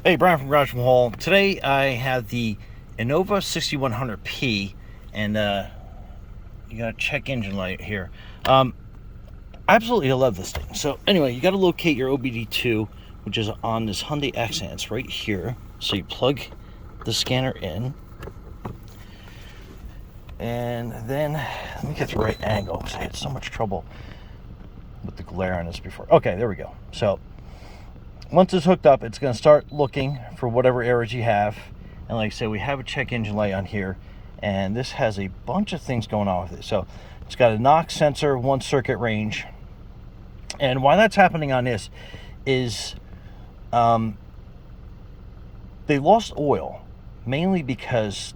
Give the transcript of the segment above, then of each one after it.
Hey, Brian from Garage Hall. Today I have the Innova 6100p, and you got a check engine light here. Absolutely, I love this thing. So anyway, you got to locate your OBD2, which is on this Hyundai Accent. It's right here. So you plug the scanner in, and then let me get the right angle because I had so much trouble with the glare on this before. Okay, there we go. So once it's hooked up, it's going to start looking for whatever errors you have. And like I said, we have a check engine light on here, and this has a bunch of things going on with it. So it's got a knock sensor, 1 circuit range. And why that's happening on this is they lost oil, mainly because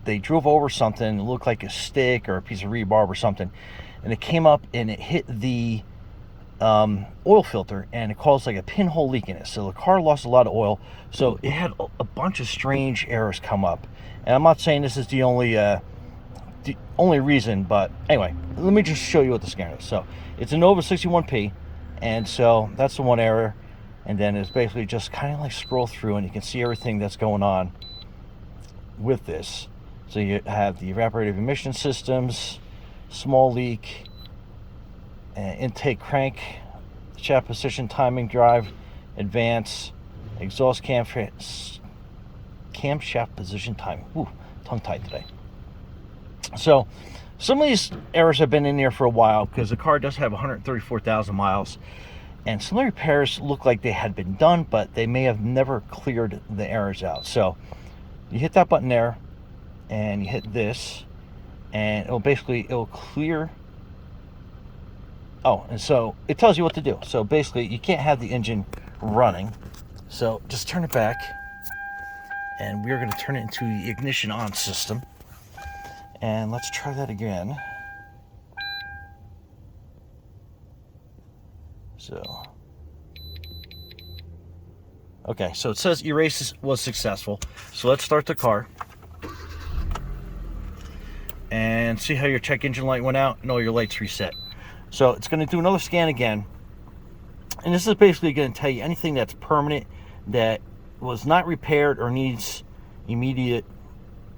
they drove over something. It looked like a stick or a piece of rebar or something, and it came up and it hit the oil filter, and it caused like a pinhole leak in it. So the car lost a lot of oil, so it had a bunch of strange errors come up. And I'm not saying this is the only reason, but anyway, let me just show you what the scanner is. So it's an Innova 61p, and so that's the one error. And then it's basically just kind of like scroll through, and you can see everything that's going on with this. So you have the evaporative emission systems, small leak, intake crank, shaft position timing drive, advance, exhaust camshaft position timing. Ooh, tongue tied today. So some of these errors have been in there for a while because the car does have 134,000 miles, and some of the repairs look like they had been done, but they may have never cleared the errors out. So you hit that button there, and you hit this, and it'll clear. Oh, and so it tells you what to do. So basically, you can't have the engine running. So just turn it back, and we're going to turn it into the ignition on system. And let's try that again. So, okay, so it says erase was successful. So let's start the car and see how your check engine light went out and all your lights reset. So it's going to do another scan again, and this is basically going to tell you anything that's permanent that was not repaired or needs immediate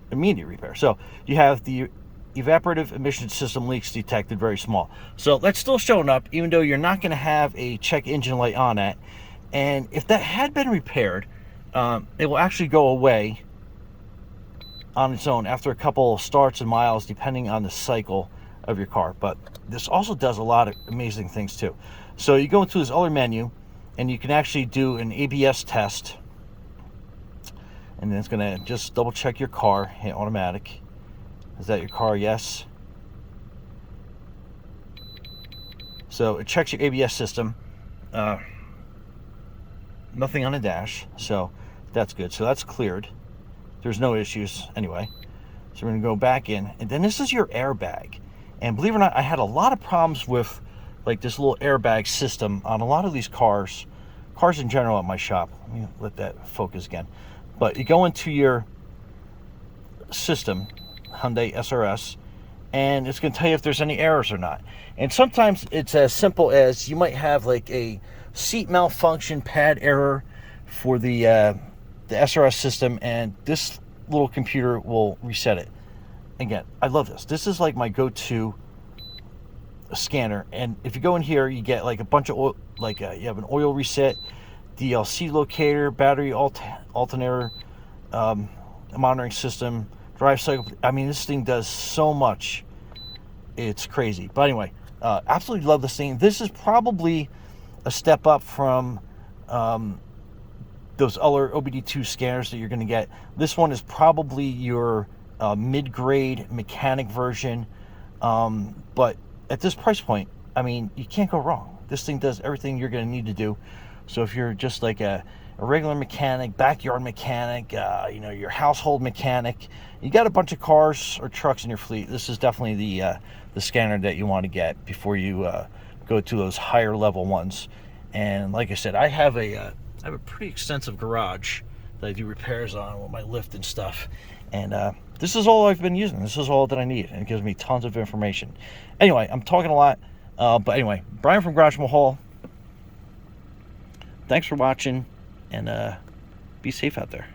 repair. So you have the evaporative emission system leaks detected, very small. So that's still showing up, even though you're not going to have a check engine light on that. And if that had been repaired, it will actually go away on its own after a couple of starts and miles, depending on the cycle of your car. But this also does a lot of amazing things too. So you go into this other menu, and you can actually do an ABS test, and then it's going to just double check your car. Hit automatic. Is that your car? Yes. So it checks your ABS system. Nothing on the dash, so that's good. So that's cleared. There's no issues anyway. So we're going to go back in, and then this is your airbag. And believe it or not, I had a lot of problems with like this little airbag system on a lot of these cars in general at my shop. Let me let that focus again. But you go into your system, Hyundai SRS, and it's going to tell you if there's any errors or not. And sometimes it's as simple as you might have like a seat malfunction pad error for the SRS system, and this little computer will reset it. Again, I love this. This is like my go-to scanner. And if you go in here, you get like a bunch of oil, like you have an oil reset, DLC locator, battery alternator, monitoring system, drive cycle. I mean, this thing does so much. It's crazy. But anyway, absolutely love this thing. This is probably a step up from those other OBD2 scanners that you're going to get. This one is probably your mid-grade mechanic version, but at this price point, I mean, you can't go wrong. This thing does everything you're going to need to do. So if you're just like a regular mechanic, backyard mechanic, your household mechanic, you got a bunch of cars or trucks in your fleet, this is definitely the scanner that you want to get before you go to those higher level ones. And like I said, I have a pretty extensive garage that I do repairs on with my lift and stuff. And this is all I've been using. This is all that I need, and it gives me tons of information. Anyway, I'm talking a lot, but anyway, Brian from Garage Hall. Thanks for watching, and be safe out there.